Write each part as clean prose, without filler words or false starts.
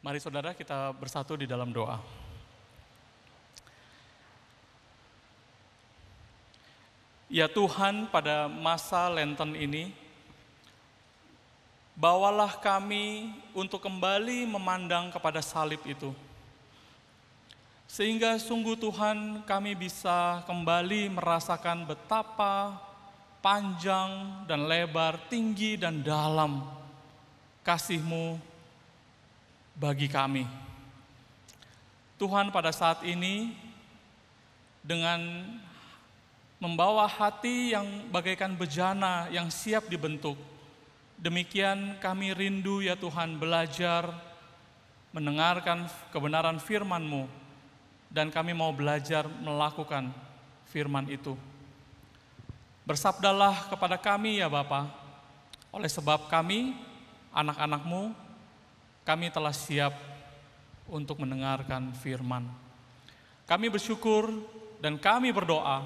Mari saudara kita bersatu di dalam doa. Ya Tuhan, pada masa Lenten ini, bawalah kami untuk kembali memandang kepada salib itu. Sehingga sungguh Tuhan kami bisa kembali merasakan betapa panjang dan lebar, tinggi dan dalam kasih-Mu bagi kami. Tuhan, pada saat ini dengan membawa hati yang bagaikan bejana yang siap dibentuk, demikian kami rindu ya Tuhan belajar mendengarkan kebenaran firman-Mu, dan kami mau belajar melakukan firman itu. Bersabdalah kepada kami ya Bapa, oleh sebab kami anak-anak-Mu, kami telah siap untuk mendengarkan firman. Kami bersyukur dan kami berdoa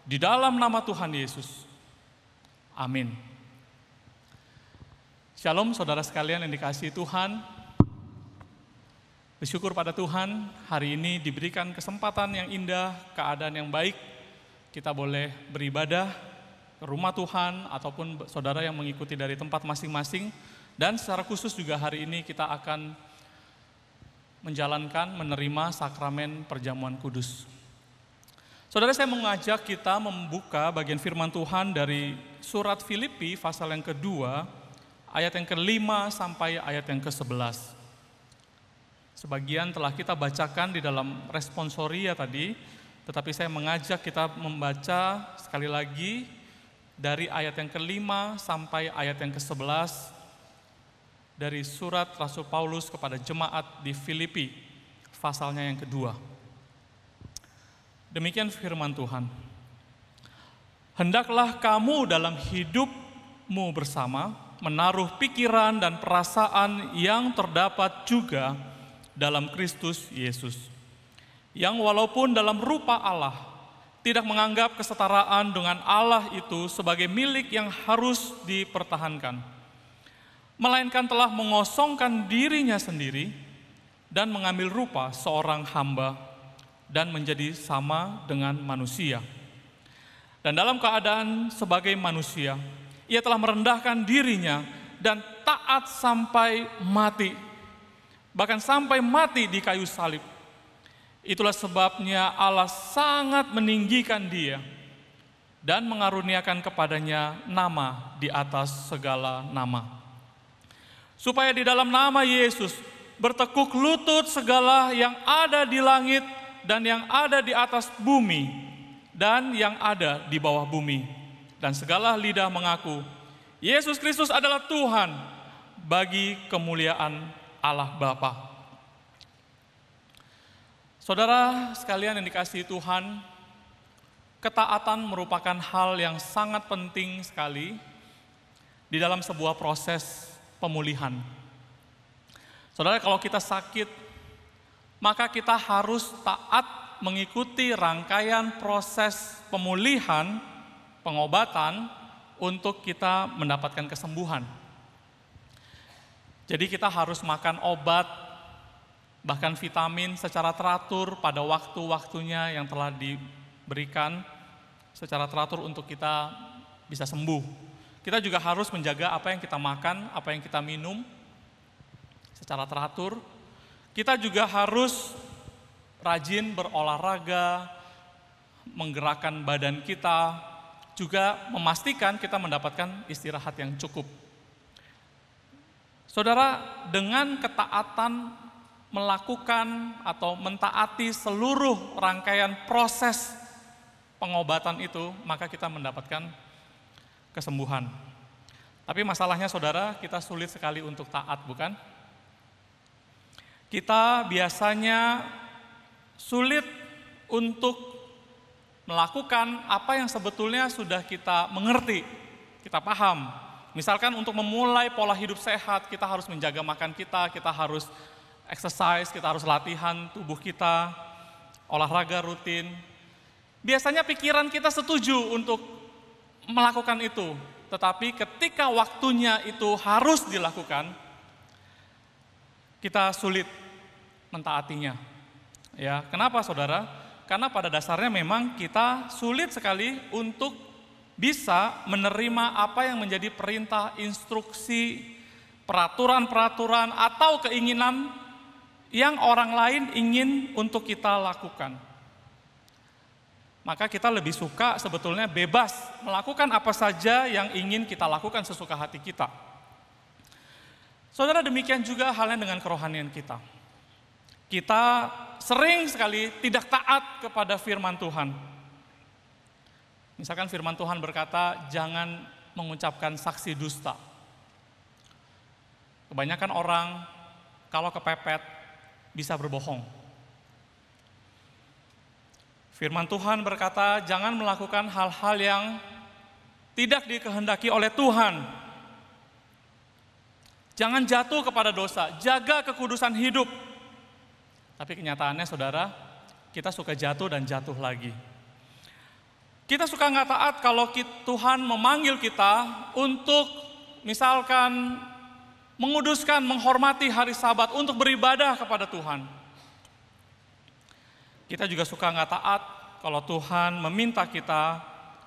di dalam nama Tuhan Yesus. Amin. Shalom saudara sekalian yang dikasihi Tuhan. Bersyukur pada Tuhan, hari ini diberikan kesempatan yang indah, keadaan yang baik. Kita boleh beribadah ke rumah Tuhan ataupun saudara yang mengikuti dari tempat masing-masing. Dan secara khusus juga hari ini kita akan menerima sakramen perjamuan kudus. Saudara, saya mengajak kita membuka bagian firman Tuhan dari surat Filipi pasal yang kedua, ayat yang ke-5 sampai ayat yang ke-11. Sebagian telah kita bacakan di dalam responsoria tadi, tetapi saya mengajak kita membaca sekali lagi dari ayat yang ke-5 sampai ayat yang ke-11 dari surat Rasul Paulus kepada jemaat di Filipi, pasalnya yang kedua. Demikian firman Tuhan. Hendaklah kamu dalam hidupmu bersama menaruh pikiran dan perasaan yang terdapat juga dalam Kristus Yesus, yang walaupun dalam rupa Allah, tidak menganggap kesetaraan dengan Allah itu sebagai milik yang harus dipertahankan, melainkan telah mengosongkan dirinya sendiri dan mengambil rupa seorang hamba dan menjadi sama dengan manusia. Dan dalam keadaan sebagai manusia, ia telah merendahkan dirinya dan taat sampai mati, bahkan sampai mati di kayu salib. Itulah sebabnya Allah sangat meninggikan dia dan mengaruniakan kepadanya nama di atas segala nama, supaya di dalam nama Yesus bertekuk lutut segala yang ada di langit dan yang ada di atas bumi dan yang ada di bawah bumi, dan segala lidah mengaku Yesus Kristus adalah Tuhan, bagi kemuliaan Allah Bapa. Saudara sekalian yang dikasihi Tuhan, ketaatan merupakan hal yang sangat penting sekali di dalam sebuah proses pemulihan. Saudara, kalau kita sakit, maka kita harus taat mengikuti rangkaian proses pemulihan, pengobatan untuk kita mendapatkan kesembuhan. Jadi kita harus makan obat, bahkan vitamin secara teratur pada waktu-waktunya yang telah diberikan secara teratur untuk kita bisa sembuh. Kita juga harus menjaga apa yang kita makan, apa yang kita minum secara teratur. Kita juga harus rajin berolahraga, menggerakkan badan kita, juga memastikan kita mendapatkan istirahat yang cukup. Saudara, dengan ketaatan melakukan atau mentaati seluruh rangkaian proses pengobatan itu, maka kita mendapatkan kesembuhan. Tapi masalahnya saudara, kita sulit sekali untuk taat, bukan? Kita biasanya sulit untuk melakukan apa yang sebetulnya sudah kita mengerti, kita paham. Misalkan untuk memulai pola hidup sehat, kita harus menjaga makan kita harus exercise, kita harus latihan tubuh kita, olahraga rutin. Biasanya pikiran kita setuju untuk melakukan itu, tetapi ketika waktunya itu harus dilakukan, kita sulit mentaatinya. Ya, kenapa saudara? Karena pada dasarnya memang kita sulit sekali untuk bisa menerima apa yang menjadi perintah, instruksi, peraturan-peraturan atau keinginan yang orang lain ingin untuk kita lakukan. Maka kita lebih suka sebetulnya bebas melakukan apa saja yang ingin kita lakukan sesuka hati kita. Saudara, demikian juga halnya dengan kerohanian kita. Kita sering sekali tidak taat kepada firman Tuhan. Misalkan firman Tuhan berkata, jangan mengucapkan saksi dusta. Kebanyakan orang kalau kepepet bisa berbohong. Firman Tuhan berkata, jangan melakukan hal-hal yang tidak dikehendaki oleh Tuhan. Jangan jatuh kepada dosa, jaga kekudusan hidup. Tapi kenyataannya saudara, kita suka jatuh dan jatuh lagi. Kita suka nggak taat kalau Tuhan memanggil kita untuk misalkan menguduskan, menghormati hari Sabat untuk beribadah kepada Tuhan. Kita juga suka nggak taat kalau Tuhan meminta kita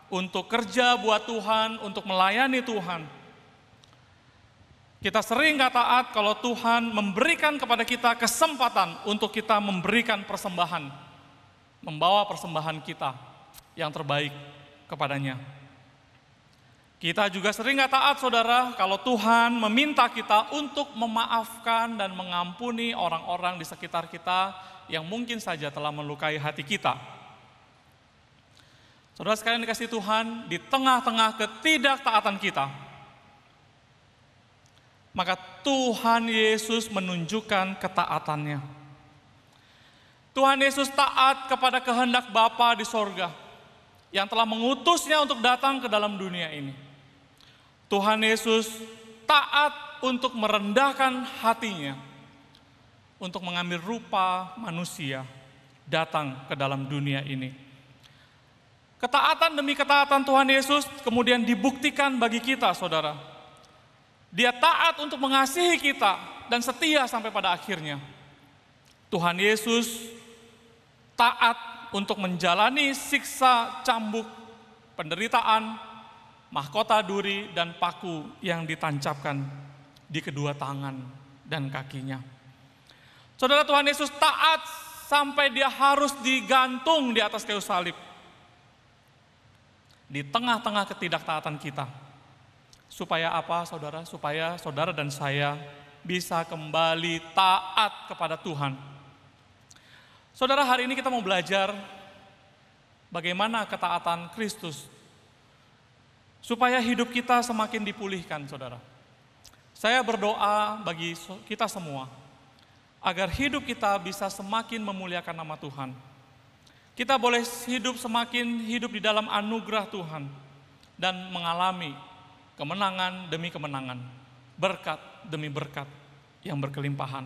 untuk kerja buat Tuhan, untuk melayani Tuhan. Kita sering nggak taat kalau Tuhan memberikan kepada kita kesempatan untuk kita memberikan persembahan, membawa persembahan kita yang terbaik kepadanya. Kita juga sering nggak taat saudara kalau Tuhan meminta kita untuk memaafkan dan mengampuni orang-orang di sekitar kita yang mungkin saja telah melukai hati kita. Saudara sekalian dikasih Tuhan, di tengah-tengah ketidaktaatan kita, maka Tuhan Yesus menunjukkan ketaatannya. Tuhan Yesus taat kepada kehendak Bapa di sorga yang telah mengutusnya untuk datang ke dalam dunia ini. Tuhan Yesus taat untuk merendahkan hatinya, untuk mengambil rupa manusia, datang ke dalam dunia ini. Ketaatan demi ketaatan Tuhan Yesus kemudian dibuktikan bagi kita, saudara. Dia taat untuk mengasihi kita dan setia sampai pada akhirnya. Tuhan Yesus taat untuk menjalani siksa, cambuk, penderitaan, mahkota duri, dan paku yang ditancapkan di kedua tangan dan kakinya. Saudara, Tuhan Yesus taat sampai dia harus digantung di atas kayu salib. Di tengah-tengah ketidaktaatan kita. Supaya apa saudara? Supaya saudara dan saya bisa kembali taat kepada Tuhan. Saudara, hari ini kita mau belajar bagaimana ketaatan Kristus. Supaya hidup kita semakin dipulihkan, saudara. Saya berdoa bagi kita semua, agar hidup kita bisa semakin memuliakan nama Tuhan. Kita boleh semakin hidup di dalam anugerah Tuhan dan mengalami kemenangan demi kemenangan, berkat demi berkat yang berkelimpahan.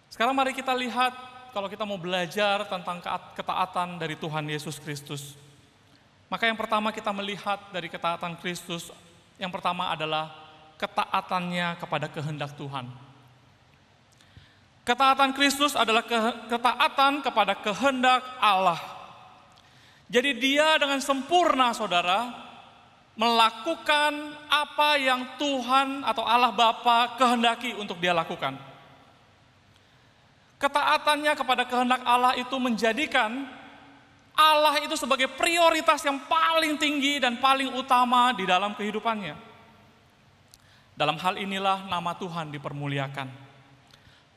Sekarang mari kita lihat kalau kita mau belajar tentang ketaatan dari Tuhan Yesus Kristus. Maka yang pertama kita melihat dari ketaatan Kristus, yang pertama adalah ketaatannya kepada kehendak Tuhan. Ketaatan Kristus adalah ketaatan kepada kehendak Allah. Jadi dia dengan sempurna, saudara, melakukan apa yang Tuhan atau Allah Bapa kehendaki untuk dia lakukan. Ketaatannya kepada kehendak Allah itu menjadikan Allah itu sebagai prioritas yang paling tinggi dan paling utama di dalam kehidupannya. Dalam hal inilah nama Tuhan dipermuliakan.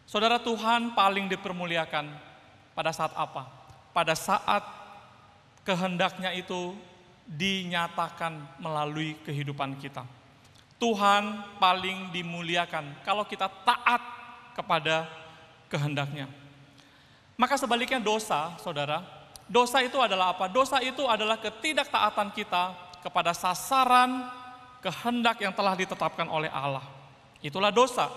Saudara, Tuhan paling dipermuliakan pada saat apa? Pada saat kehendaknya itu dinyatakan melalui kehidupan kita. Tuhan paling dimuliakan kalau kita taat kepada kehendaknya. Maka sebaliknya dosa, saudara, dosa itu adalah apa? Dosa itu adalah ketidaktaatan kita kepada sasaran kehendak yang telah ditetapkan oleh Allah. Itulah dosa.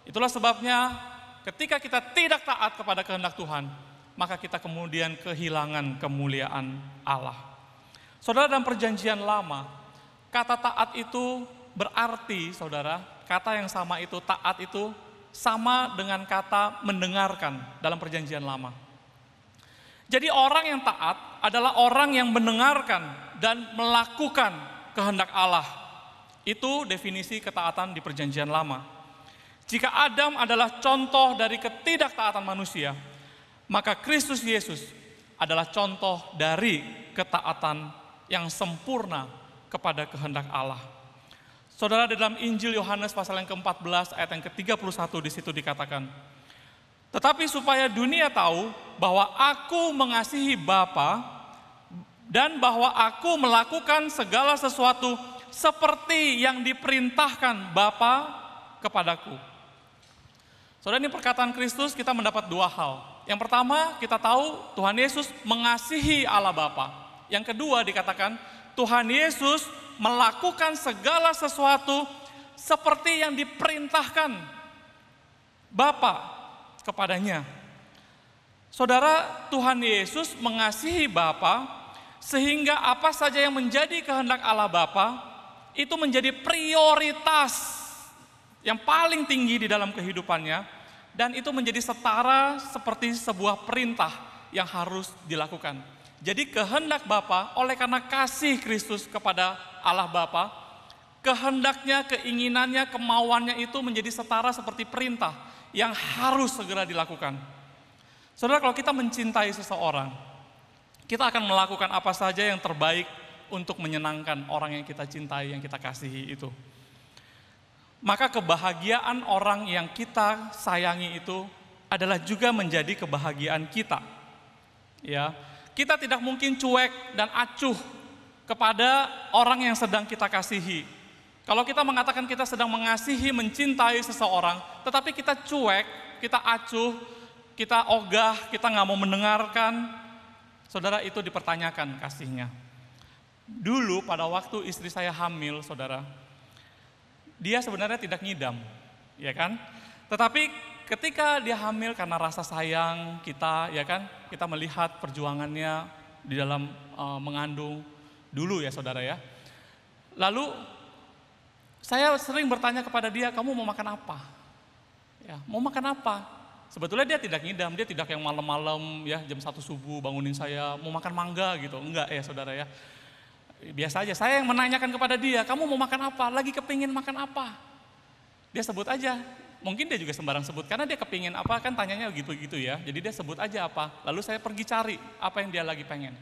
Itulah sebabnya ketika kita tidak taat kepada kehendak Tuhan, maka kita kemudian kehilangan kemuliaan Allah. Saudara, dalam perjanjian lama, kata taat itu berarti, saudara, kata yang sama itu, taat itu sama dengan kata mendengarkan dalam perjanjian lama. Jadi orang yang taat adalah orang yang mendengarkan dan melakukan kehendak Allah. Itu definisi ketaatan di perjanjian lama. Jika Adam adalah contoh dari ketidaktaatan manusia, maka Kristus Yesus adalah contoh dari ketaatan yang sempurna kepada kehendak Allah. Saudara, di dalam Injil Yohanes pasal yang ke-14 ayat yang ke-31 di situ dikatakan, tetapi supaya dunia tahu bahwa aku mengasihi Bapa dan bahwa aku melakukan segala sesuatu seperti yang diperintahkan Bapa kepadaku. Saudara, ini perkataan Kristus kita mendapat dua hal. Yang pertama, kita tahu Tuhan Yesus mengasihi Allah Bapa. Yang kedua dikatakan Tuhan Yesus melakukan segala sesuatu seperti yang diperintahkan Bapa kepadanya. Saudara, Tuhan Yesus mengasihi Bapa sehingga apa saja yang menjadi kehendak Allah Bapa itu menjadi prioritas yang paling tinggi di dalam kehidupannya, dan itu menjadi setara seperti sebuah perintah yang harus dilakukan. Jadi kehendak Bapa oleh karena kasih Kristus kepada Allah Bapa, kehendaknya, keinginannya, kemauannya itu menjadi setara seperti perintah yang harus segera dilakukan. Saudara, kalau kita mencintai seseorang, kita akan melakukan apa saja yang terbaik untuk menyenangkan orang yang kita cintai, yang kita kasihi itu. Maka kebahagiaan orang yang kita sayangi itu adalah juga menjadi kebahagiaan kita. Ya, kita tidak mungkin cuek dan acuh kepada orang yang sedang kita kasihi. Kalau kita mengatakan kita sedang mengasihi, mencintai seseorang, tetapi kita cuek, kita acuh, kita ogah, kita nggak mau mendengarkan, saudara, itu dipertanyakan kasihnya. Dulu pada waktu istri saya hamil, saudara, dia sebenarnya tidak ngidam, ya kan? Tetapi ketika dia hamil karena rasa sayang kita, ya kan? Kita melihat perjuangannya di dalam mengandung dulu ya saudara ya. Lalu saya sering bertanya kepada dia, kamu mau makan apa? Ya, mau makan apa? Sebetulnya dia tidak ngidam, dia tidak yang malam-malam ya jam 1 subuh bangunin saya, mau makan mangga gitu. Enggak ya saudara ya. Biasa aja, saya yang menanyakan kepada dia, kamu mau makan apa? Lagi kepingin makan apa? Dia sebut aja, mungkin dia juga sembarang sebut, karena dia kepingin apa, kan tanyanya gitu-gitu ya. Jadi dia sebut aja apa, lalu saya pergi cari apa yang dia lagi pengen.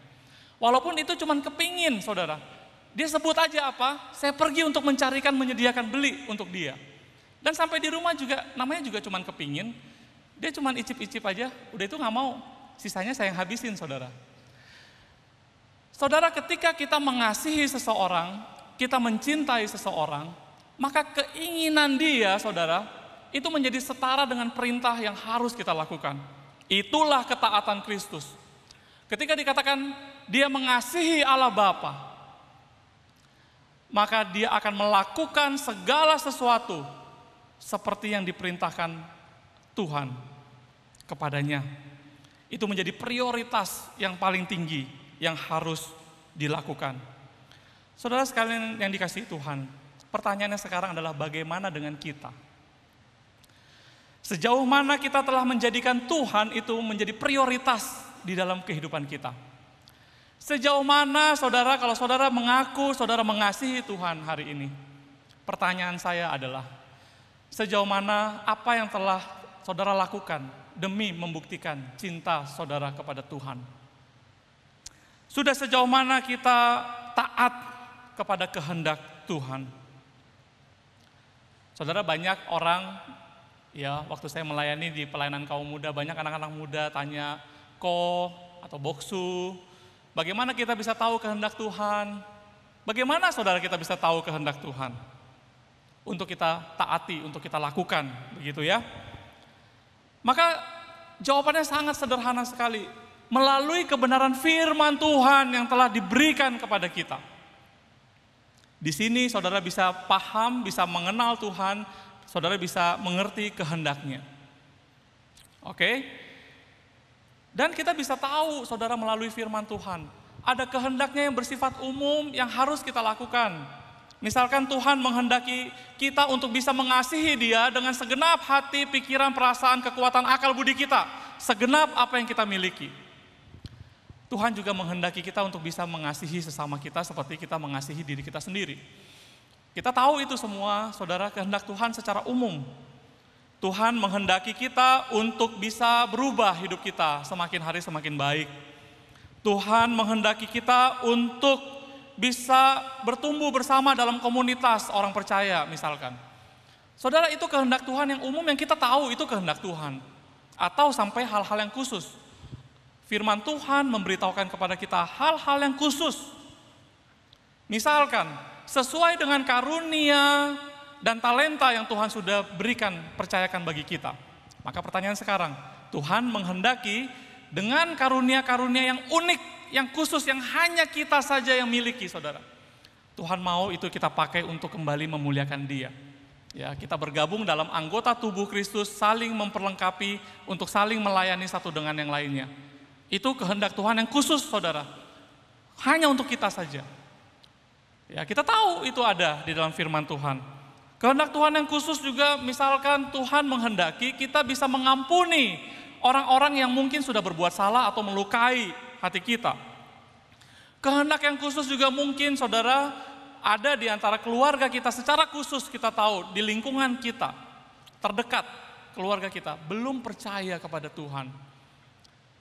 Walaupun itu cuma kepingin saudara, dia sebut aja apa, saya pergi untuk mencarikan, menyediakan, beli untuk dia. Dan sampai di rumah juga, namanya juga cuma kepingin, dia cuma icip-icip aja, udah itu gak mau, sisanya saya yang habisin saudara. Saudara, ketika kita mengasihi seseorang, kita mencintai seseorang, maka keinginan dia, saudara, itu menjadi setara dengan perintah yang harus kita lakukan. Itulah ketaatan Kristus. Ketika dikatakan dia mengasihi Allah Bapa, maka dia akan melakukan segala sesuatu seperti yang diperintahkan Tuhan kepadanya. Itu menjadi prioritas yang paling tinggi yang harus dilakukan. Saudara sekalian yang dikasihi Tuhan, pertanyaannya sekarang adalah bagaimana dengan kita? Sejauh mana kita telah menjadikan Tuhan itu menjadi prioritas di dalam kehidupan kita? Sejauh mana saudara, kalau saudara mengaku saudara mengasihi Tuhan hari ini? Pertanyaan saya adalah, sejauh mana apa yang telah saudara lakukan demi membuktikan cinta saudara kepada Tuhan? Sudah sejauh mana kita taat kepada kehendak Tuhan? Saudara, banyak orang, ya waktu saya melayani di pelayanan kaum muda, banyak anak-anak muda tanya, ko atau boksu, bagaimana kita bisa tahu kehendak Tuhan? Bagaimana saudara kita bisa tahu kehendak Tuhan? Untuk kita taati, untuk kita lakukan, begitu ya. Maka jawabannya sangat sederhana sekali. Melalui kebenaran firman Tuhan yang telah diberikan kepada kita. Di sini saudara bisa paham, bisa mengenal Tuhan, saudara bisa mengerti kehendaknya. Oke? Dan kita bisa tahu saudara melalui firman Tuhan, ada kehendaknya yang bersifat umum yang harus kita lakukan. Misalkan Tuhan menghendaki kita untuk bisa mengasihi Dia dengan segenap hati, pikiran, perasaan, kekuatan, akal budi kita, segenap apa yang kita miliki. Tuhan juga menghendaki kita untuk bisa mengasihi sesama kita seperti kita mengasihi diri kita sendiri. Kita tahu itu semua, saudara, kehendak Tuhan secara umum. Tuhan menghendaki kita untuk bisa berubah hidup kita semakin hari semakin baik. Tuhan menghendaki kita untuk bisa bertumbuh bersama dalam komunitas orang percaya misalkan. Saudara, itu kehendak Tuhan yang umum yang kita tahu itu kehendak Tuhan. Atau sampai hal-hal yang khusus. Firman Tuhan memberitahukan kepada kita hal-hal yang khusus. Misalkan, sesuai dengan karunia dan talenta yang Tuhan sudah berikan, percayakan bagi kita. Maka pertanyaan sekarang, Tuhan menghendaki dengan karunia-karunia yang unik, yang khusus, yang hanya kita saja yang miliki, saudara. Tuhan mau itu kita pakai untuk kembali memuliakan Dia. Ya, kita bergabung dalam anggota tubuh Kristus, saling memperlengkapi untuk saling melayani satu dengan yang lainnya. Itu kehendak Tuhan yang khusus, saudara. Hanya untuk kita saja. Ya, kita tahu itu ada di dalam firman Tuhan. Kehendak Tuhan yang khusus juga, misalkan Tuhan menghendaki kita bisa mengampuni orang-orang yang mungkin sudah berbuat salah atau melukai hati kita. Kehendak yang khusus juga mungkin, saudara, ada di antara keluarga kita secara khusus, kita tahu di lingkungan kita, terdekat keluarga kita, belum percaya kepada Tuhan.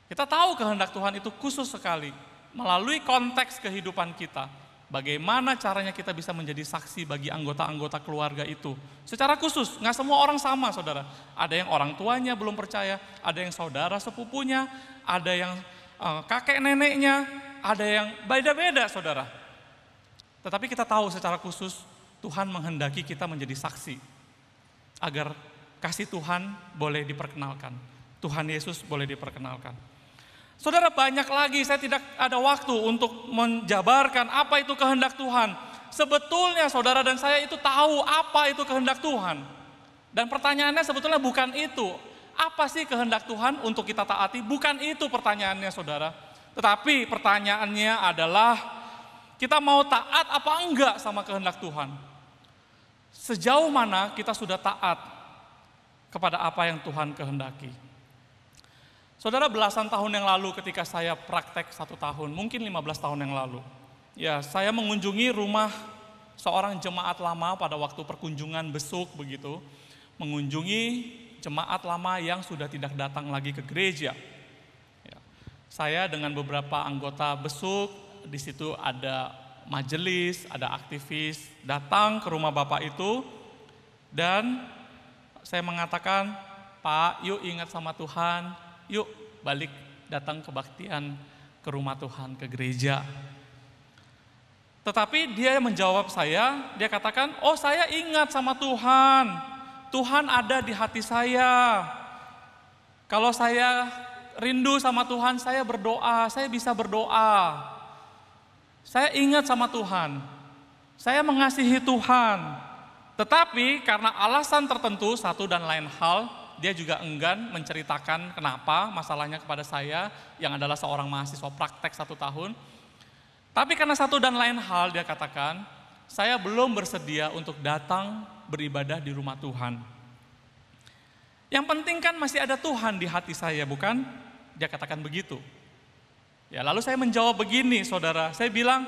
Kita tahu kehendak Tuhan itu khusus sekali, melalui konteks kehidupan kita. Bagaimana caranya kita bisa menjadi saksi bagi anggota-anggota keluarga itu. Secara khusus, nggak semua orang sama, saudara. Ada yang orang tuanya belum percaya, ada yang saudara sepupunya, ada yang kakek neneknya, ada yang beda-beda, saudara. Tetapi kita tahu secara khusus, Tuhan menghendaki kita menjadi saksi. Agar kasih Tuhan boleh diperkenalkan. Tuhan Yesus boleh diperkenalkan. Saudara, banyak lagi, saya tidak ada waktu untuk menjabarkan apa itu kehendak Tuhan. Sebetulnya saudara dan saya itu tahu apa itu kehendak Tuhan. Dan pertanyaannya sebetulnya bukan itu. Apa sih kehendak Tuhan untuk kita taati? Bukan itu pertanyaannya, saudara. Tetapi pertanyaannya adalah, kita mau taat apa enggak sama kehendak Tuhan? Sejauh mana kita sudah taat kepada apa yang Tuhan kehendaki? Saudara, belasan tahun yang lalu ketika saya praktek 1 tahun, mungkin 15 tahun yang lalu, ya, saya mengunjungi rumah seorang jemaat lama pada waktu perkunjungan besuk begitu, mengunjungi jemaat lama yang sudah tidak datang lagi ke gereja. Ya, saya dengan beberapa anggota besuk, di situ ada majelis, ada aktivis, datang ke rumah Bapak itu, dan saya mengatakan, Pak, yuk ingat sama Tuhan, yuk balik datang kebaktian ke rumah Tuhan, ke gereja. Tetapi dia menjawab saya, dia katakan, oh saya ingat sama Tuhan, Tuhan ada di hati saya. Kalau saya rindu sama Tuhan, saya berdoa, saya bisa berdoa. Saya ingat sama Tuhan, saya mengasihi Tuhan. Tetapi karena alasan tertentu, satu dan lain hal, dia juga enggan menceritakan kenapa masalahnya kepada saya yang adalah seorang mahasiswa praktek 1 tahun. Tapi karena satu dan lain hal dia katakan, saya belum bersedia untuk datang beribadah di rumah Tuhan. Yang penting kan masih ada Tuhan di hati saya, bukan? Dia katakan begitu. Ya, lalu saya menjawab begini, saudara. Saya bilang,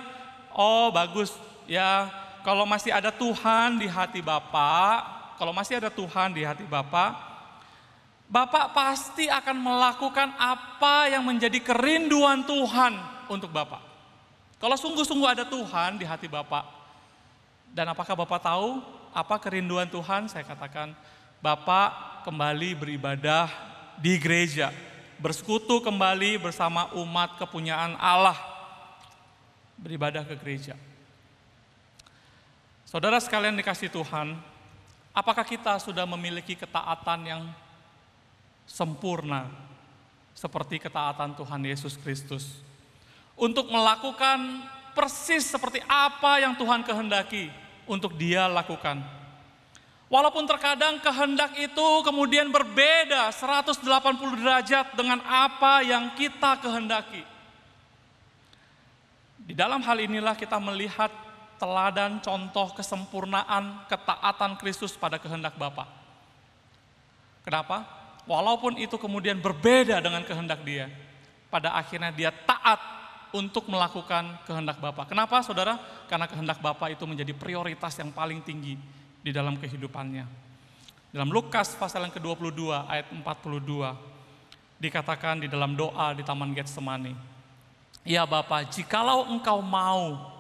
oh bagus ya, kalau masih ada Tuhan di hati Bapak, kalau masih ada Tuhan di hati Bapak, Bapak pasti akan melakukan apa yang menjadi kerinduan Tuhan untuk Bapak. Kalau sungguh-sungguh ada Tuhan di hati Bapak. Dan apakah Bapak tahu apa kerinduan Tuhan? Saya katakan, Bapak kembali beribadah di gereja. Bersekutu kembali bersama umat kepunyaan Allah. Beribadah ke gereja. Saudara sekalian dikasih Tuhan, apakah kita sudah memiliki ketaatan yang sempurna seperti ketaatan Tuhan Yesus Kristus untuk melakukan persis seperti apa yang Tuhan kehendaki untuk Dia lakukan? Walaupun terkadang kehendak itu kemudian berbeda 180 derajat dengan apa yang kita kehendaki. Di dalam hal inilah kita melihat teladan contoh kesempurnaan ketaatan Kristus pada kehendak Bapa. Kenapa? Walaupun itu kemudian berbeda dengan kehendak dia, pada akhirnya dia taat untuk melakukan kehendak Bapa. Kenapa, saudara? Karena kehendak Bapa itu menjadi prioritas yang paling tinggi di dalam kehidupannya. Dalam Lukas pasal yang ke-22 ayat 42 dikatakan di dalam doa di Taman Getsemani, "Ya Bapa, jikalau Engkau mau,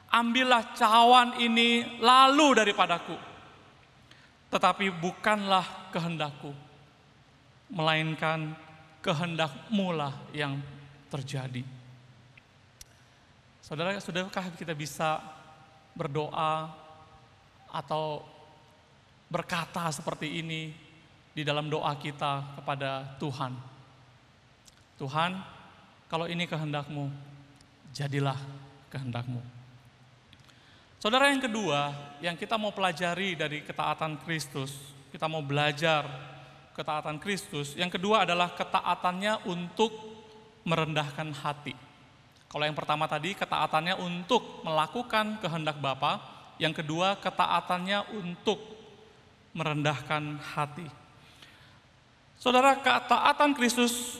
ambillah cawan ini lalu daripadaku. Tetapi bukanlah kehendakku, melainkan kehendak-Mu lah yang terjadi." Saudara, sudahkah kita bisa berdoa atau berkata seperti ini di dalam doa kita kepada Tuhan? Tuhan, kalau ini kehendak-Mu, jadilah kehendak-Mu. Saudara, yang kedua yang kita mau pelajari dari ketaatan Kristus, kita mau belajar ketaatan Kristus, yang kedua adalah ketaatannya untuk merendahkan hati. Kalau yang pertama tadi ketaatannya untuk melakukan kehendak Bapa, yang kedua ketaatannya untuk merendahkan hati. Saudara, ketaatan Kristus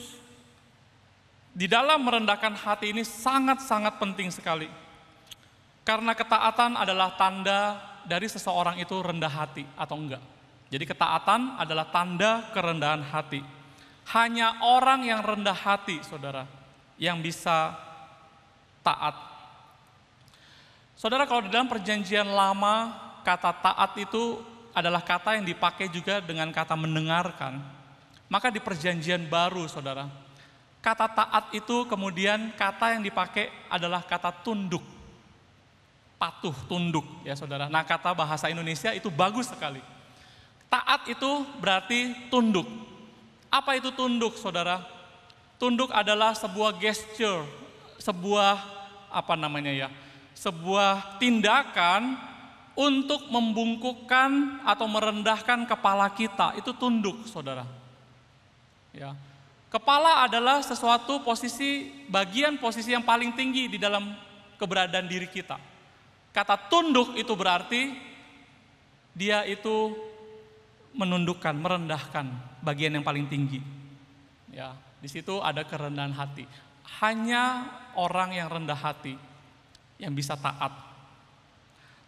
di dalam merendahkan hati ini sangat-sangat penting sekali. Karena ketaatan adalah tanda dari seseorang itu rendah hati atau enggak. Jadi ketaatan adalah tanda kerendahan hati. Hanya orang yang rendah hati, saudara, yang bisa taat. Saudara, kalau di dalam perjanjian lama, kata taat itu adalah kata yang dipakai juga dengan kata mendengarkan. Maka di perjanjian baru, saudara, kata taat itu kemudian kata yang dipakai adalah kata tunduk. Patuh, tunduk ya saudara. Nah, kata bahasa Indonesia itu bagus sekali. Taat itu berarti tunduk. Apa itu tunduk, saudara? Tunduk adalah sebuah gesture, sebuah sebuah tindakan untuk membungkukkan atau merendahkan kepala kita. Itu tunduk, saudara. Ya. Kepala adalah sesuatu bagian posisi yang paling tinggi di dalam keberadaan diri kita. Kata tunduk itu berarti dia itu menundukkan, merendahkan bagian yang paling tinggi. Ya, di situ ada kerendahan hati. Hanya orang yang rendah hati yang bisa taat.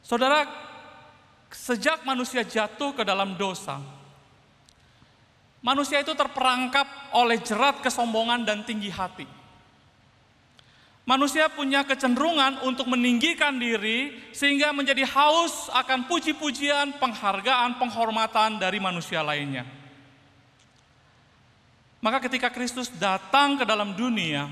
Saudara, sejak manusia jatuh ke dalam dosa, manusia itu terperangkap oleh jerat kesombongan dan tinggi hati. Manusia punya kecenderungan untuk meninggikan diri sehingga menjadi haus akan puji-pujian, penghargaan, penghormatan dari manusia lainnya. Maka ketika Kristus datang ke dalam dunia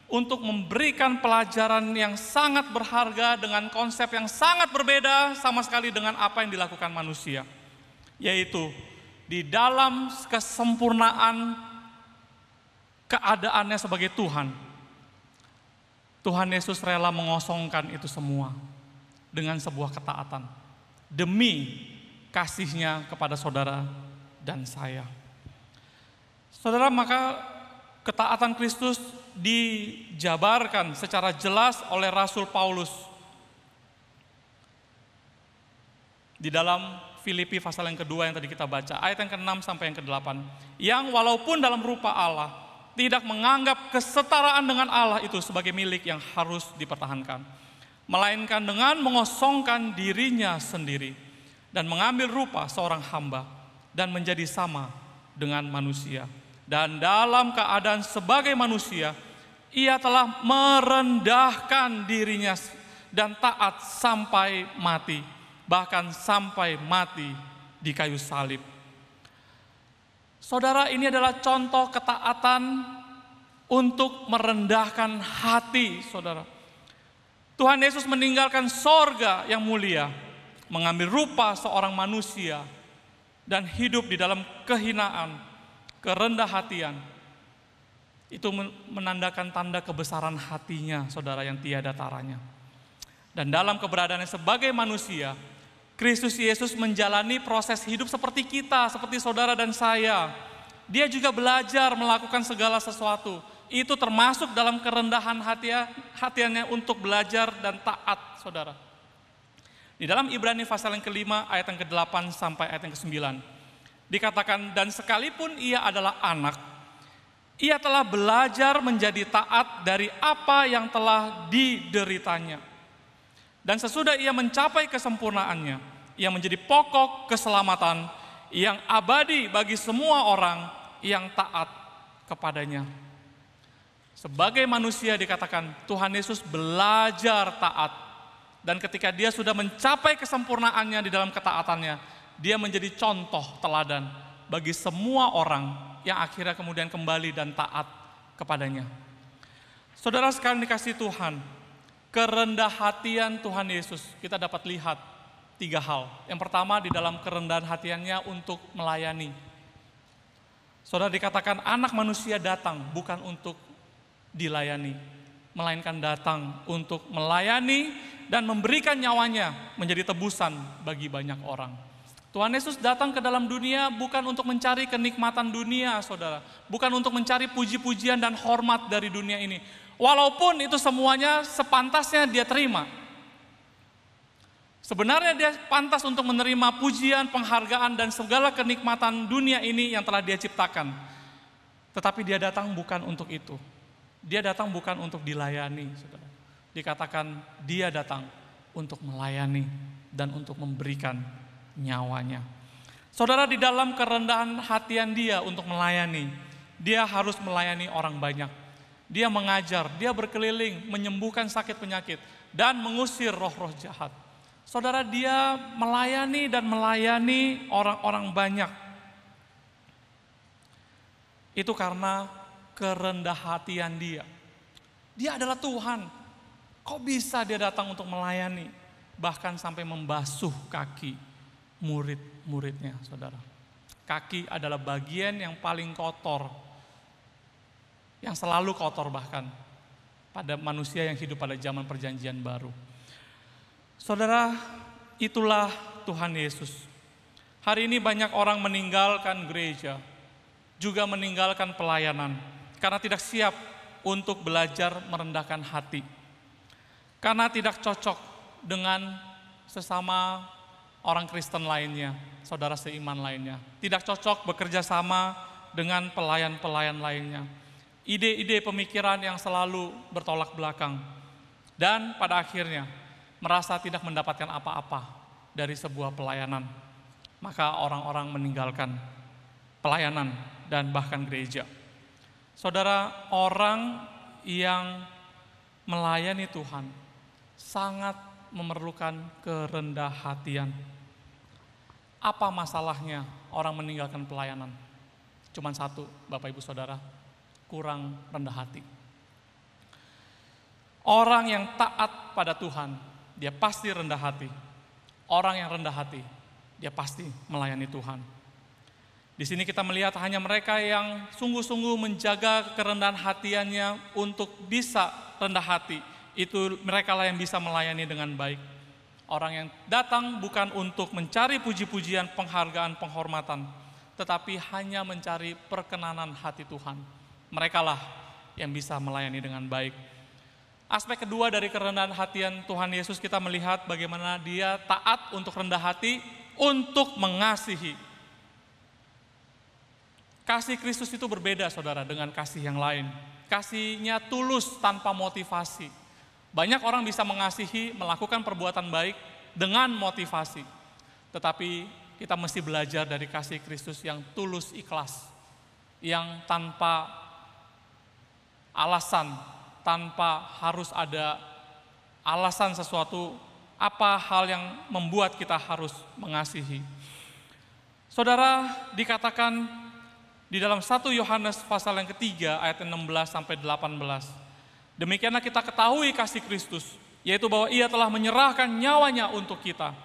untuk memberikan pelajaran yang sangat berharga dengan konsep yang sangat berbeda sama sekali dengan apa yang dilakukan manusia, yaitu di dalam kesempurnaan keadaannya sebagai Tuhan, Tuhan Yesus rela mengosongkan itu semua dengan sebuah ketaatan demi kasih-Nya kepada saudara dan saya. Saudara, maka ketaatan Kristus dijabarkan secara jelas oleh Rasul Paulus di dalam Filipi pasal yang kedua yang tadi kita baca, ayat yang ke-6 sampai yang ke-8. Yang walaupun dalam rupa Allah, tidak menganggap kesetaraan dengan Allah itu sebagai milik yang harus dipertahankan, melainkan dengan mengosongkan dirinya sendiri dan mengambil rupa seorang hamba dan menjadi sama dengan manusia. Dan dalam keadaan sebagai manusia, ia telah merendahkan dirinya dan taat sampai mati, bahkan sampai mati di kayu salib. Saudara, ini adalah contoh ketaatan untuk merendahkan hati, saudara. Tuhan Yesus meninggalkan sorga yang mulia, mengambil rupa seorang manusia, dan hidup di dalam kehinaan, kerendah hatian. Itu menandakan tanda kebesaran hatinya, saudara, yang tiada taranya. Dan dalam keberadaannya sebagai manusia, Kristus Yesus menjalani proses hidup seperti kita, seperti saudara dan saya. Dia juga belajar melakukan segala sesuatu. Itu termasuk dalam kerendahan hatiannya untuk belajar dan taat, saudara. Di dalam Ibrani pasal yang kelima ayat yang ke-8 sampai ayat yang ke-9 dikatakan, dan sekalipun ia adalah anak, ia telah belajar menjadi taat dari apa yang telah dideritanya. Dan sesudah ia mencapai kesempurnaannya, ia menjadi pokok keselamatan yang abadi bagi semua orang yang taat kepadanya. Sebagai manusia dikatakan Tuhan Yesus belajar taat. Dan ketika dia sudah mencapai kesempurnaannya di dalam ketaatannya, dia menjadi contoh teladan bagi semua orang yang akhirnya kemudian kembali dan taat kepadanya. Saudara sekalian dikasihi Tuhan, kerendah hatian Tuhan Yesus kita dapat lihat 3 hal. Yang pertama, di dalam kerendahan hatiannya untuk melayani. Saudara, dikatakan anak manusia datang bukan untuk dilayani, melainkan datang untuk melayani dan memberikan nyawanya menjadi tebusan bagi banyak orang. Tuhan Yesus datang ke dalam dunia bukan untuk mencari kenikmatan dunia, saudara. Bukan untuk mencari puji-pujian dan hormat dari dunia ini. Walaupun itu semuanya sepantasnya dia terima. Sebenarnya dia pantas untuk menerima pujian, penghargaan, dan segala kenikmatan dunia ini yang telah dia ciptakan. Tetapi dia datang bukan untuk itu. Dia datang bukan untuk dilayani, saudara. Dikatakan dia datang untuk melayani dan untuk memberikan nyawanya. Saudara, di dalam kerendahan hatian dia untuk melayani, dia harus melayani orang banyak. Dia mengajar, dia berkeliling, menyembuhkan sakit penyakit, dan mengusir roh-roh jahat. Saudara, dia melayani dan melayani orang-orang banyak. Itu karena kerendah hatian dia. Dia adalah Tuhan. Kok bisa dia datang untuk melayani? Bahkan sampai membasuh kaki murid-muridnya, saudara. Kaki adalah bagian yang paling kotor, yang selalu kotor bahkan pada manusia yang hidup pada zaman perjanjian baru. Saudara, itulah Tuhan Yesus. Hari ini banyak orang meninggalkan gereja, juga meninggalkan pelayanan, karena tidak siap untuk belajar merendahkan hati. Karena tidak cocok dengan sesama orang Kristen lainnya, saudara seiman lainnya. Tidak cocok bekerja sama dengan pelayan-pelayan lainnya. Ide-ide pemikiran yang selalu bertolak belakang. Dan pada akhirnya merasa tidak mendapatkan apa-apa dari sebuah pelayanan. Maka orang-orang meninggalkan pelayanan dan bahkan gereja. Saudara, orang yang melayani Tuhan sangat memerlukan kerendah hatian. Apa masalahnya orang meninggalkan pelayanan? Cuman satu, Bapak Ibu Saudara, kurang rendah hati. Orang yang taat pada Tuhan, dia pasti rendah hati. Orang yang rendah hati, dia pasti melayani Tuhan. Di sini kita melihat hanya mereka yang sungguh-sungguh menjaga kerendahan hatiannya untuk bisa rendah hati. Itu mereka lah yang bisa melayani dengan baik. Orang yang datang bukan untuk mencari puji-pujian, penghargaan, penghormatan, tetapi hanya mencari perkenanan hati Tuhan. Mereka lah yang bisa melayani dengan baik. Aspek kedua dari kerendahan hatian Tuhan Yesus, kita melihat bagaimana dia taat untuk rendah hati, untuk mengasihi. Kasih Kristus itu berbeda, saudara, dengan kasih yang lain. Kasihnya tulus tanpa motivasi. Banyak orang bisa mengasihi, melakukan perbuatan baik dengan motivasi. Tetapi kita mesti belajar dari kasih Kristus yang tulus ikhlas. Yang tanpa alasan, tanpa harus ada alasan sesuatu, apa hal yang membuat kita harus mengasihi. Saudara, dikatakan di dalam 1 Yohanes pasal yang ketiga ayat 16 sampai 18. Demikianlah kita ketahui kasih Kristus, yaitu bahwa ia telah menyerahkan nyawanya untuk kita.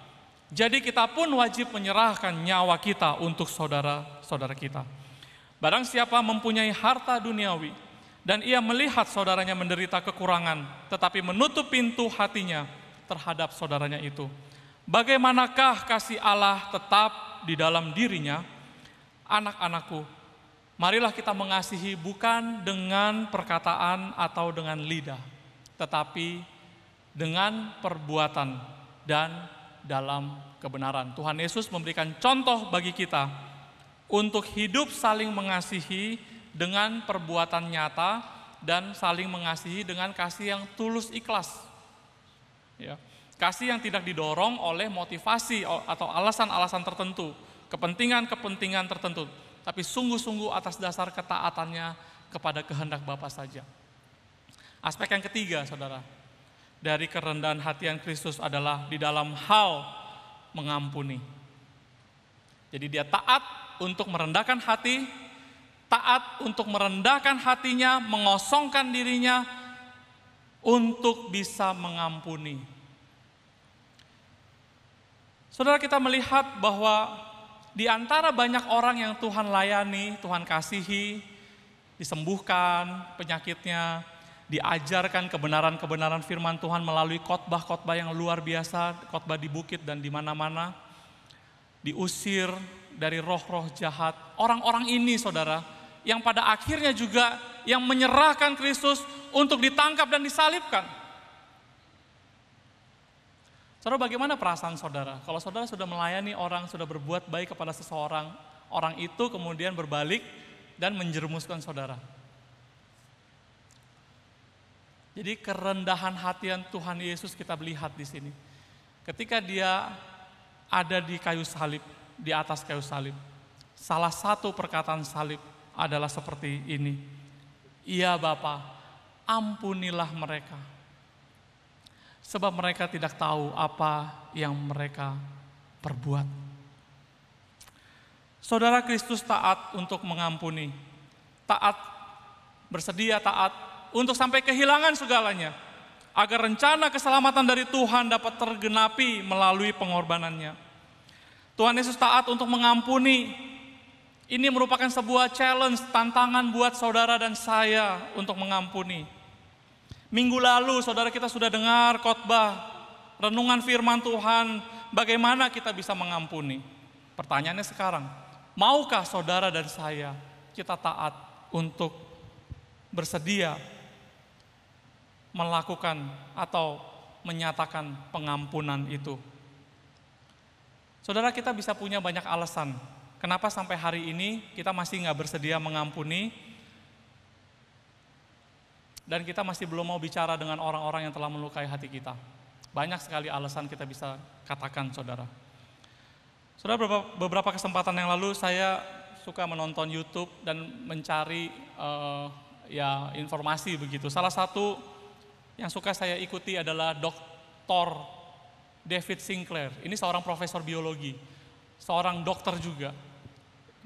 Jadi kita pun wajib menyerahkan nyawa kita untuk saudara-saudara kita. Barang siapa mempunyai harta duniawi, dan ia melihat saudaranya menderita kekurangan, tetapi menutup pintu hatinya terhadap saudaranya itu, bagaimanakah kasih Allah tetap di dalam dirinya? Anak-anakku, marilah kita mengasihi bukan dengan perkataan atau dengan lidah, tetapi dengan perbuatan dan dalam kebenaran. Tuhan Yesus memberikan contoh bagi kita untuk hidup saling mengasihi dengan perbuatan nyata dan saling mengasihi dengan kasih yang tulus ikhlas. Ya. Kasih yang tidak didorong oleh motivasi atau alasan-alasan tertentu, kepentingan-kepentingan tertentu, tapi sungguh-sungguh atas dasar ketaatannya kepada kehendak Bapa saja. Aspek yang ketiga, saudara, dari kerendahan hatian Kristus adalah di dalam hal mengampuni. Jadi dia taat untuk merendahkan hati, taat untuk merendahkan hatinya, mengosongkan dirinya untuk bisa mengampuni. Saudara, kita melihat bahwa di antara banyak orang yang Tuhan layani, Tuhan kasihi, disembuhkan penyakitnya, diajarkan kebenaran-kebenaran firman Tuhan melalui khotbah-khotbah yang luar biasa, khotbah di bukit dan di mana-mana, diusir dari roh-roh jahat. Orang-orang ini, saudara, yang pada akhirnya juga yang menyerahkan Kristus untuk ditangkap dan disalibkan. Saudara, bagaimana perasaan saudara? Kalau saudara sudah melayani orang, sudah berbuat baik kepada seseorang, orang itu kemudian berbalik dan menjerumuskan saudara. Jadi kerendahan hatian Tuhan Yesus kita melihat di sini. Ketika dia ada di kayu salib, di atas kayu salib, salah satu perkataan salib adalah seperti ini. Ya Bapa, ampunilah mereka, sebab mereka tidak tahu apa yang mereka perbuat. Saudara, Kristus taat untuk mengampuni, taat, bersedia taat untuk sampai kehilangan segalanya, agar rencana keselamatan dari Tuhan dapat tergenapi melalui pengorbanannya. Tuhan Yesus taat untuk mengampuni. Ini merupakan sebuah challenge, tantangan buat saudara dan saya untuk mengampuni. Minggu lalu saudara kita sudah dengar khotbah, renungan firman Tuhan, bagaimana kita bisa mengampuni. Pertanyaannya sekarang, maukah saudara dan saya kita taat untuk bersedia melakukan atau menyatakan pengampunan itu? Saudara, kita bisa punya banyak alasan kenapa sampai hari ini kita masih nggak bersedia mengampuni, dan kita masih belum mau bicara dengan orang-orang yang telah melukai hati kita. Banyak sekali alasan kita bisa katakan, saudara. Saudara, beberapa kesempatan yang lalu saya suka menonton YouTube dan mencari informasi begitu. Salah satu yang suka saya ikuti adalah Dr. David Sinclair. Ini seorang profesor biologi, seorang dokter juga.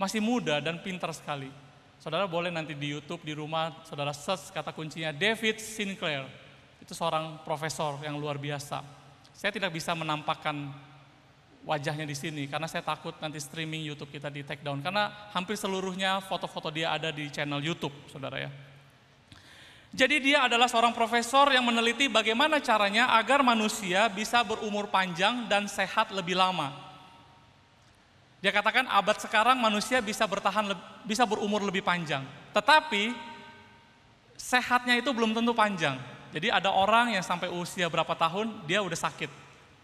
Masih muda dan pintar sekali. Saudara boleh nanti di YouTube, di rumah, saudara search kata kuncinya David Sinclair. Itu seorang profesor yang luar biasa. Saya tidak bisa menampakkan wajahnya di sini, karena saya takut nanti streaming YouTube kita di take down. Karena hampir seluruhnya foto-foto dia ada di channel YouTube, saudara ya. Jadi dia adalah seorang profesor yang meneliti bagaimana caranya agar manusia bisa berumur panjang dan sehat lebih lama. Dia katakan abad sekarang manusia bisa berumur lebih panjang, tetapi sehatnya itu belum tentu panjang. Jadi ada orang yang sampai usia berapa tahun dia udah sakit,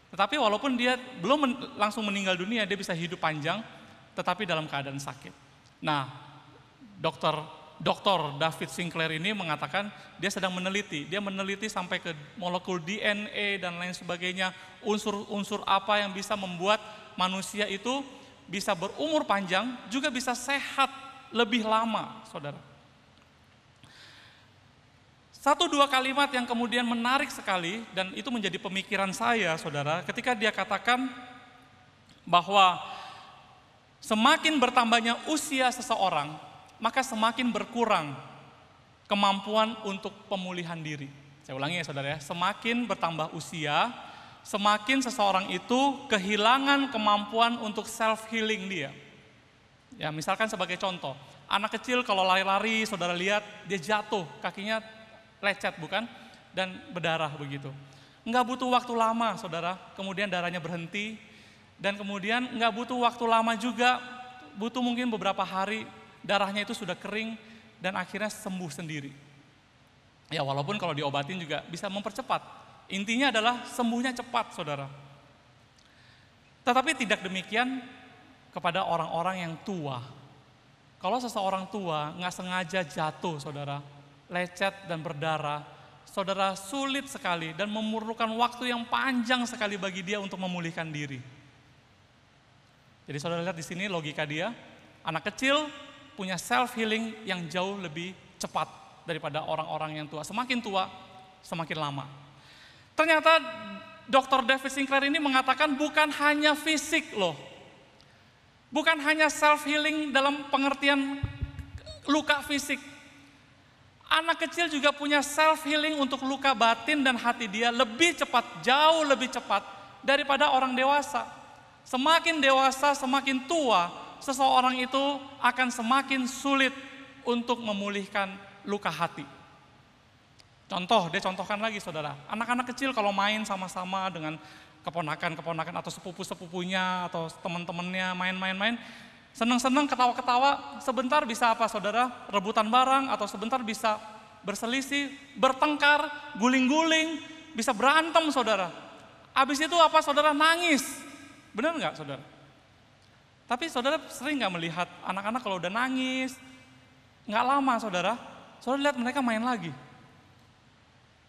tetapi walaupun dia belum langsung meninggal dunia, dia bisa hidup panjang, tetapi dalam keadaan sakit. Nah, Dr. David Sinclair ini mengatakan dia sedang meneliti, sampai ke molekul DNA dan lain sebagainya, unsur-unsur apa yang bisa membuat manusia itu bisa berumur panjang, juga bisa sehat lebih lama, saudara. 1-2 kalimat yang kemudian menarik sekali, dan itu menjadi pemikiran saya, saudara, ketika dia katakan bahwa semakin bertambahnya usia seseorang, maka semakin berkurang kemampuan untuk pemulihan diri. Saya ulangi ya saudara ya, semakin bertambah usia, semakin seseorang itu kehilangan kemampuan untuk self-healing dia. Ya, misalkan sebagai contoh, anak kecil kalau lari-lari, saudara lihat, dia jatuh, kakinya lecet bukan? Dan berdarah begitu. Enggak butuh waktu lama, saudara, kemudian darahnya berhenti, dan kemudian enggak butuh waktu lama juga, butuh mungkin beberapa hari, darahnya itu sudah kering, dan akhirnya sembuh sendiri. Ya, walaupun kalau diobatin juga bisa mempercepat. Intinya adalah sembuhnya cepat, saudara. Tetapi tidak demikian kepada orang-orang yang tua. Kalau seseorang tua nggak sengaja jatuh, saudara, lecet dan berdarah, saudara, sulit sekali dan memerlukan waktu yang panjang sekali bagi dia untuk memulihkan diri. Jadi saudara lihat di sini logika dia, anak kecil punya self healing yang jauh lebih cepat daripada orang-orang yang tua. Semakin tua, semakin lama. Ternyata Dr. David Sinclair ini mengatakan bukan hanya fisik loh. Bukan hanya self healing dalam pengertian luka fisik. Anak kecil juga punya self healing untuk luka batin dan hati dia lebih cepat, jauh lebih cepat daripada orang dewasa. Semakin dewasa, semakin tua, seseorang itu akan semakin sulit untuk memulihkan luka hati. Contoh, dia contohkan lagi saudara, anak-anak kecil kalau main sama-sama dengan keponakan-keponakan atau sepupu-sepupunya atau teman-temannya main-main, senang-senang ketawa-ketawa, sebentar bisa apa saudara? Rebutan barang atau sebentar bisa berselisih, bertengkar, guling-guling, bisa berantem saudara. Habis itu apa saudara? Nangis. Benar nggak saudara? Tapi saudara sering nggak melihat anak-anak kalau udah nangis, nggak lama saudara lihat mereka main lagi.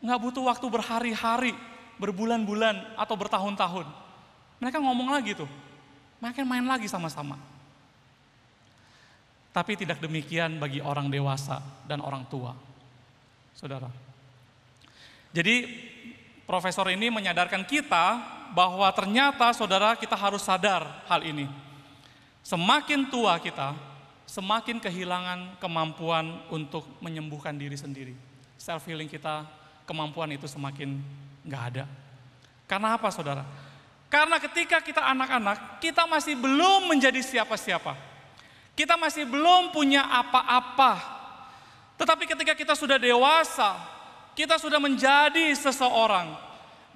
Nggak butuh waktu berhari-hari, berbulan-bulan, atau bertahun-tahun. Mereka ngomong lagi tuh, mereka main lagi sama-sama. Tapi tidak demikian bagi orang dewasa dan orang tua, saudara. Jadi profesor ini menyadarkan kita bahwa ternyata saudara kita harus sadar hal ini. Semakin tua kita, semakin kehilangan kemampuan untuk menyembuhkan diri sendiri. Self healing kita, kemampuan itu semakin nggak ada. Karena apa saudara? Karena ketika kita anak-anak, kita masih belum menjadi siapa-siapa. Kita masih belum punya apa-apa. Tetapi ketika kita sudah dewasa, kita sudah menjadi seseorang.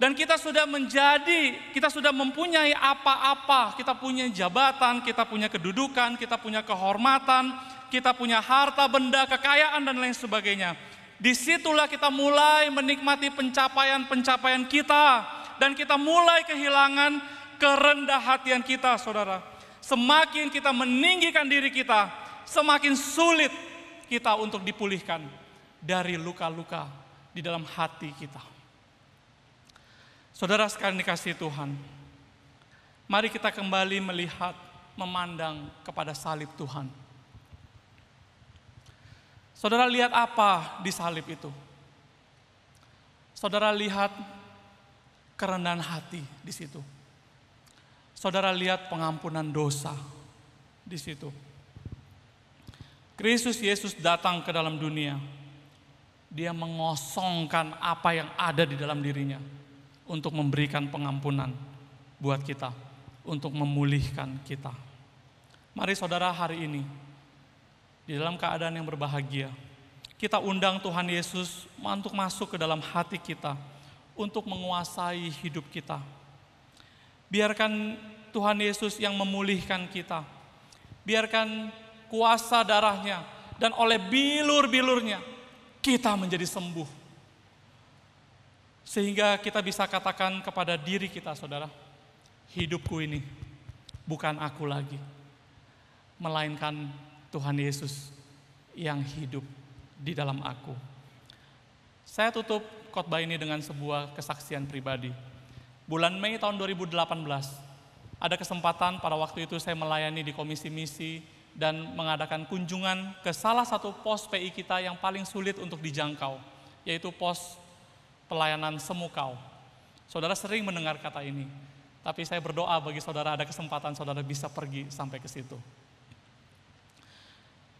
Dan kita sudah mempunyai apa-apa. Kita punya jabatan, kita punya kedudukan, kita punya kehormatan, kita punya harta benda, kekayaan dan lain sebagainya. Disitulah kita mulai menikmati pencapaian-pencapaian kita. Dan kita mulai kehilangan kerendah hatian kita, saudara. Semakin kita meninggikan diri kita, semakin sulit kita untuk dipulihkan dari luka-luka di dalam hati kita. Saudara sekalian dikasihi Tuhan, mari kita kembali melihat, memandang kepada salib Tuhan. Saudara lihat apa di salib itu? Saudara lihat kerendahan hati di situ. Saudara lihat pengampunan dosa di situ. Kristus Yesus datang ke dalam dunia. Dia mengosongkan apa yang ada di dalam dirinya untuk memberikan pengampunan buat kita, untuk memulihkan kita. Mari saudara hari ini, di dalam keadaan yang berbahagia, kita undang Tuhan Yesus untuk masuk ke dalam hati kita, untuk menguasai hidup kita. Biarkan Tuhan Yesus yang memulihkan kita. Biarkan kuasa darahnya dan oleh bilur-bilurnya kita menjadi sembuh. Sehingga kita bisa katakan kepada diri kita, saudara, hidupku ini bukan aku lagi, melainkan Tuhan Yesus yang hidup di dalam aku. Saya tutup khotbah ini dengan sebuah kesaksian pribadi. Bulan Mei tahun 2018, ada kesempatan pada waktu itu saya melayani di komisi misi dan mengadakan kunjungan ke salah satu pos PI kita yang paling sulit untuk dijangkau, yaitu pos pelayanan Semukau. Saudara sering mendengar kata ini, tapi saya berdoa bagi saudara ada kesempatan saudara bisa pergi sampai ke situ.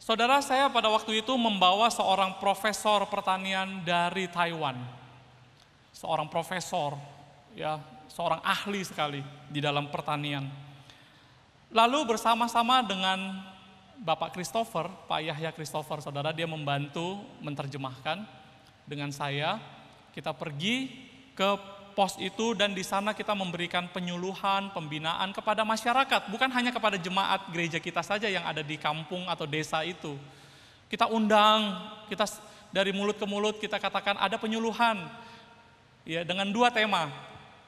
Saudara, saya pada waktu itu membawa seorang profesor pertanian dari Taiwan. Seorang profesor, ya, seorang ahli sekali di dalam pertanian. Lalu bersama-sama dengan Bapak Christopher, Pak Yahya Christopher, saudara, dia membantu menerjemahkan dengan saya. Kita pergi ke pos itu dan di sana kita memberikan penyuluhan, pembinaan kepada masyarakat, bukan hanya kepada jemaat gereja kita saja yang ada di kampung atau desa itu. Kita undang, kita dari mulut ke mulut kita katakan ada penyuluhan, ya, dengan dua tema.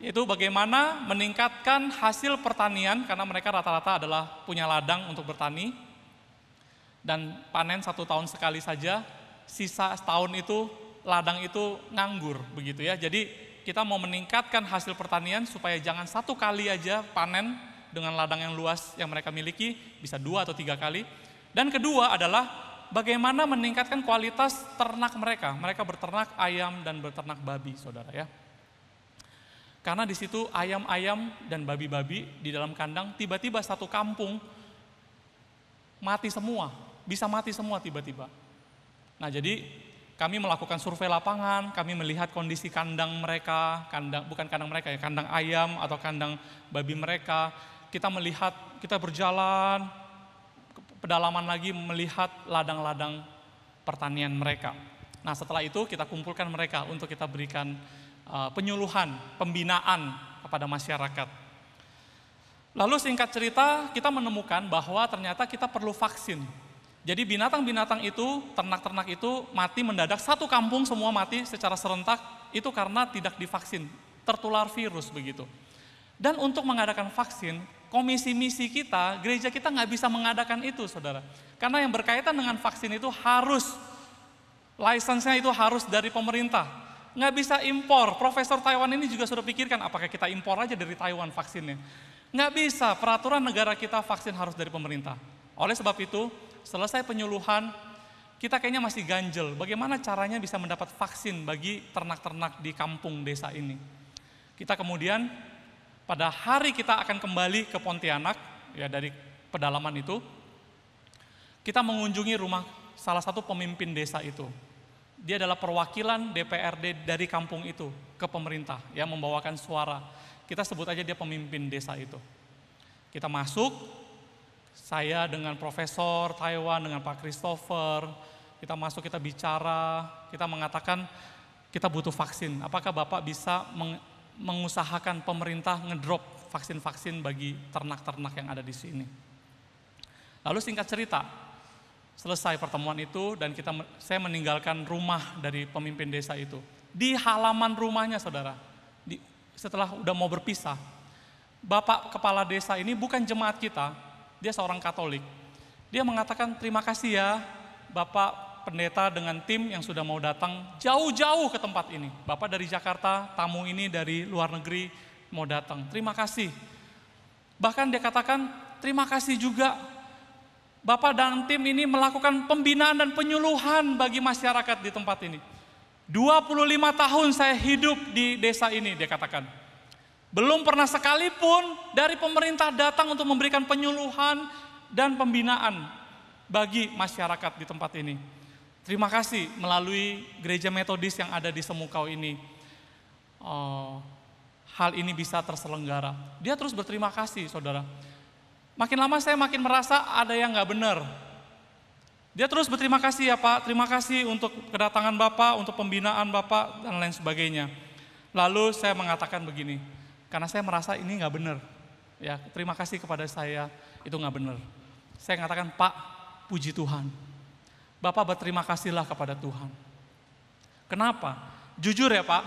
yaitu bagaimana meningkatkan hasil pertanian, karena mereka rata-rata adalah punya ladang untuk bertani, dan panen 1 tahun sekali saja, sisa setahun itu ladang itu nganggur begitu ya. Jadi kita mau meningkatkan hasil pertanian supaya jangan 1 kali aja panen dengan ladang yang luas yang mereka miliki, bisa 2 atau 3 kali. Dan kedua adalah bagaimana meningkatkan kualitas ternak mereka. Mereka berternak ayam dan berternak babi, saudara ya. Karena di situ ayam-ayam dan babi-babi di dalam kandang, tiba-tiba satu kampung mati semua, bisa mati semua tiba-tiba. Nah, jadi kami melakukan survei lapangan, kami melihat kondisi kandang mereka, bukan kandang mereka ya, kandang ayam atau kandang babi mereka. Kita melihat, kita berjalan ke pedalaman lagi melihat ladang-ladang pertanian mereka. Nah, setelah itu kita kumpulkan mereka untuk kita berikan penyuluhan, pembinaan kepada masyarakat. Lalu singkat cerita, kita menemukan bahwa ternyata kita perlu vaksin. Jadi binatang-binatang itu, ternak-ternak itu mati mendadak, satu kampung semua mati secara serentak, itu karena tidak divaksin, tertular virus begitu. Dan untuk mengadakan vaksin, komisi misi kita, gereja kita nggak bisa mengadakan itu, saudara. Karena yang berkaitan dengan vaksin itu harus, lisensinya itu harus dari pemerintah. Nggak bisa impor. Profesor Taiwan ini juga sudah pikirkan, apakah kita impor aja dari Taiwan vaksinnya. Nggak bisa, peraturan negara kita vaksin harus dari pemerintah. Oleh sebab itu, selesai penyuluhan, kita kayaknya masih ganjel. Bagaimana caranya bisa mendapat vaksin bagi ternak-ternak di kampung desa ini. Kita kemudian, pada hari kita akan kembali ke Pontianak, ya dari pedalaman itu, kita mengunjungi rumah salah satu pemimpin desa itu. Dia adalah perwakilan DPRD dari kampung itu ke pemerintah, ya membawakan suara. Kita sebut aja dia pemimpin desa itu. Kita masuk, saya dengan Profesor Taiwan, dengan Pak Christopher, kita masuk, kita bicara, kita mengatakan kita butuh vaksin. Apakah Bapak bisa mengusahakan pemerintah ngedrop vaksin-vaksin bagi ternak-ternak yang ada di sini? Lalu singkat cerita, selesai pertemuan itu dan saya meninggalkan rumah dari pemimpin desa itu. Di halaman rumahnya, saudara, setelah udah mau berpisah, Bapak Kepala Desa ini bukan jemaat kita, dia seorang Katolik. Dia mengatakan, terima kasih ya Bapak Pendeta dengan tim yang sudah mau datang jauh-jauh ke tempat ini. Bapak dari Jakarta, tamu ini dari luar negeri mau datang, terima kasih. Bahkan dia katakan, terima kasih juga Bapak dan tim ini melakukan pembinaan dan penyuluhan bagi masyarakat di tempat ini. 25 tahun saya hidup di desa ini, dia katakan. Belum pernah sekalipun dari pemerintah datang untuk memberikan penyuluhan dan pembinaan bagi masyarakat di tempat ini. Terima kasih melalui gereja metodis yang ada di Semukau ini. Hal ini bisa terselenggara. Dia terus berterima kasih, saudara. Makin lama saya makin merasa ada yang nggak benar. Dia terus berterima kasih ya Pak, terima kasih untuk kedatangan Bapak, untuk pembinaan Bapak, dan lain sebagainya. Lalu saya mengatakan begini, karena saya merasa ini nggak benar. Ya, terima kasih kepada saya, itu nggak benar. Saya mengatakan, Pak, puji Tuhan. Bapak berterima kasihlah kepada Tuhan. Kenapa? Jujur ya Pak,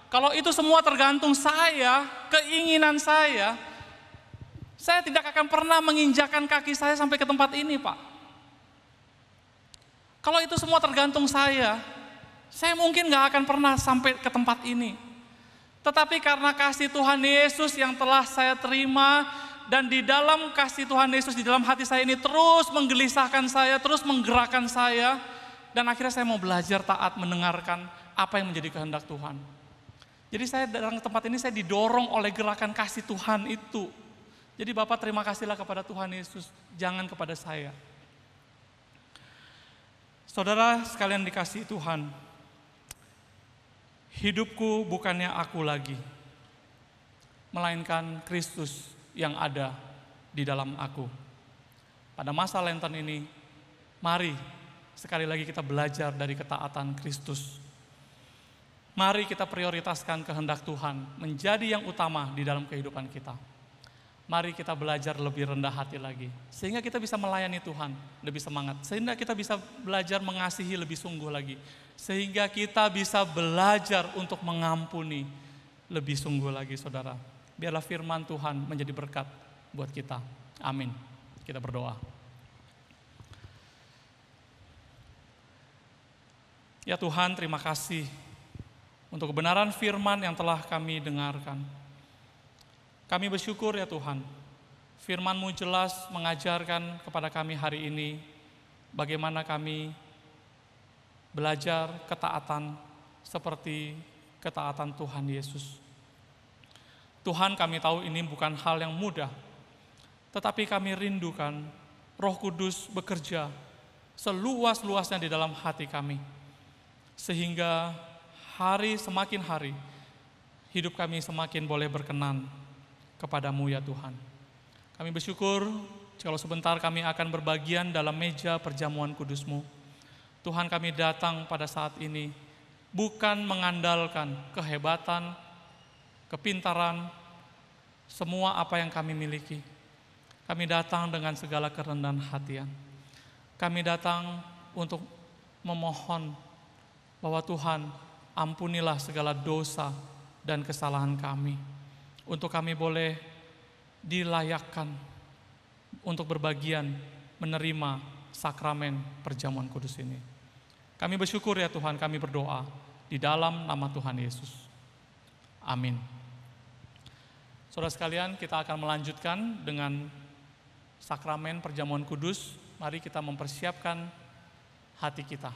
kalau itu semua tergantung saya, keinginan saya tidak akan pernah menginjakkan kaki saya sampai ke tempat ini, Pak. Kalau itu semua tergantung saya mungkin gak akan pernah sampai ke tempat ini. Tetapi karena kasih Tuhan Yesus yang telah saya terima, dan di dalam kasih Tuhan Yesus di dalam hati saya ini terus menggelisahkan saya, terus menggerakkan saya, dan akhirnya saya mau belajar taat mendengarkan apa yang menjadi kehendak Tuhan. Jadi saya dalam tempat ini saya didorong oleh gerakan kasih Tuhan itu. Jadi Bapak terima kasihlah kepada Tuhan Yesus, jangan kepada saya. Saudara sekalian dikasihi Tuhan, hidupku bukannya aku lagi, melainkan Kristus yang ada di dalam aku. Pada masa Lenten ini, mari sekali lagi kita belajar dari ketaatan Kristus. Mari kita prioritaskan kehendak Tuhan menjadi yang utama di dalam kehidupan kita. Mari kita belajar lebih rendah hati lagi, sehingga kita bisa melayani Tuhan lebih semangat, sehingga kita bisa belajar mengasihi lebih sungguh lagi, sehingga kita bisa belajar untuk mengampuni lebih sungguh lagi saudara. Biarlah firman Tuhan menjadi berkat buat kita. Amin. Kita berdoa. Ya Tuhan, terima kasih untuk kebenaran firman yang telah kami dengarkan. Kami bersyukur ya Tuhan, firman-Mu jelas mengajarkan kepada kami hari ini bagaimana kami belajar ketaatan seperti ketaatan Tuhan Yesus. Tuhan, kami tahu ini bukan hal yang mudah, tetapi kami rindukan Roh Kudus bekerja seluas-luasnya di dalam hati kami, sehingga semakin hari hidup kami semakin boleh berkenan kepada-Mu ya Tuhan. Kami bersyukur kalau sebentar kami akan berbagian dalam meja perjamuan kudus-Mu. Tuhan, kami datang pada saat ini bukan mengandalkan kehebatan, kepintaran, semua apa yang kami miliki. Kami datang dengan segala kerendahan hatian. Kami datang untuk memohon bahwa Tuhan, ampunilah segala dosa dan kesalahan kami, untuk kami boleh dilayakkan untuk berbagian menerima sakramen perjamuan kudus ini. Kami bersyukur ya Tuhan, kami berdoa di dalam nama Tuhan Yesus. Amin. Saudara sekalian, kita akan melanjutkan dengan sakramen perjamuan kudus. Mari kita mempersiapkan hati kita.